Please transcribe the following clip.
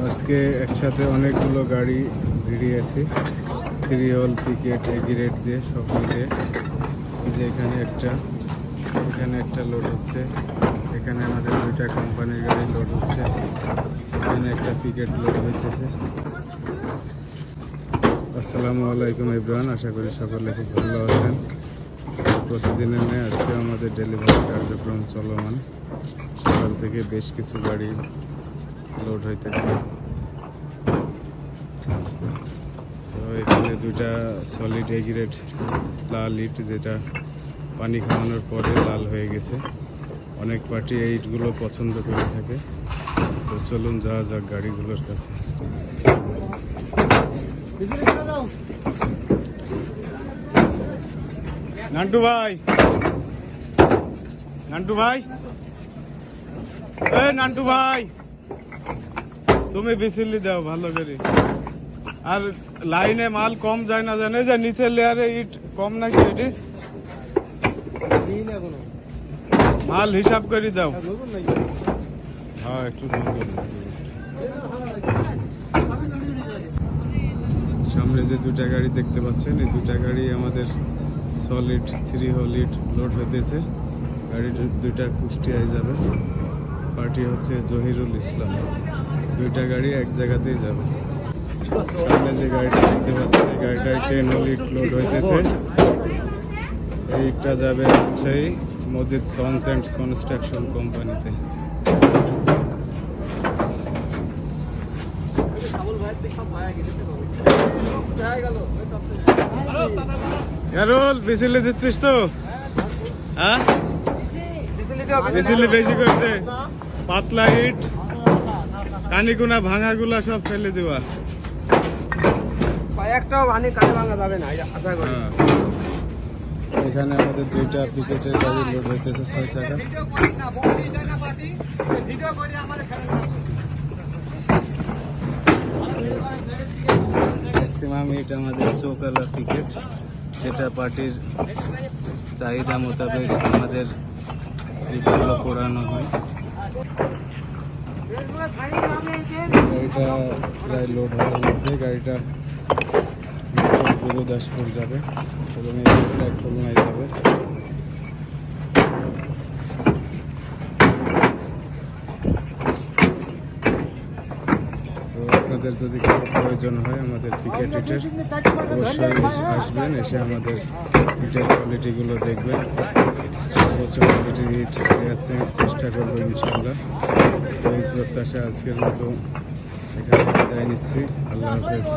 আজকে একসাথে অনেকগুলো গাড়ি ভিড়িয়েছি, 3 হল পিকেট এগিরেট দিয়ে সব মিলিয়ে। যে এখানে একটা লোড হচ্ছে, এখানে আমাদের 2টা কোম্পানির গাড়ি লোড হচ্ছে, এখানে একটা পিকেট লোড হইতেছে। আসসালামু আলাইকুম এভরিওয়ান, আশা করি সকলে খুব ভালো আছেন। প্রতিদিনের ন্যায় আজকে আমাদের ডেলিভারি কার্যক্রম চলমান। সকাল থেকে বেশ কিছু গাড়ি লোড হইতেছে। তো এখানে 2টা সলিড এগিরেট লাল ইট, যেটা পানি খাওয়ানোর পরে লাল হয়ে গেছে। অনেক পার্টি এই ইটগুলো পছন্দ করে থাকে। তো চলুন যাওয়া যাক গাড়িগুলোর কাছে। নান্টু ভাই, নান্টু ভাই, তুমি বিসিলি দাও ভালো করে। আর লাইনে মাল কম যায় না, জানে যে নিচের লেয়ারে ইট কম নাকি, এটি মাল হিসাব করে দাও। হ্যাঁ, একটু সামনে যে 2টা গাড়ি দেখতে পাচ্ছেন, এই 2টা গাড়ি আমাদের সলিড 3 হল ইট লোড হইতেছে। গাড়ি 2টা কুষ্টিয়ায় যাবে। পার্টি হচ্ছে জহিরুল ইসলাম। 2টা গাড়ি এক জায়গাতেই যাবে। সামনে যে গাড়িটা দেখতে পাচ্ছেন, এই গাড়িটায় 10 হল ইট লোড হইতেছে। এইটা যাবে সেই মসজিদ সন্স অ্যান্ড কনস্ট্রাকশন কোম্পানিতে। বিসিলি দিচ্ছিস তো? হ্যাঁ, বিসিলি বেশি করতে। পাতলা ইট, কানিকুনা ভাঙাগুলা সব ফেলে দেওয়া। একটাও ভাঙা যাবে না। এখানে আমাদের 2টা পিকেটের গাড়ি লোড হইতেছে 6 চাকা। ম্যাক্সিমাম ইট আমাদের চৌকালা পিকেট, যেটা পার্টির চাহিদা মোতাবেক আমাদের ইটগুলো পোড়ানো হয়। গাড়িটা প্রায় লোড হওয়ার মধ্যে। গাড়িটা গুরুদাসপুর যাবে এবং এই খুলনায় যাবে। তো আপনাদের যদি কোনো প্রয়োজন হয় আমাদের পিকেট ইটের, অবশ্যই আসবেন, এসে আমাদের ইটের কোয়ালিটিগুলো দেখবেন। সর্বোচ্চ কোয়ালিটির ইট দেওয়ার চেষ্টা করবো ইনশাল্লাহ। তো এই প্রত্যাশা আজকের মতো এখানে বিদায় নিচ্ছি। আল্লাহ হাফেজ।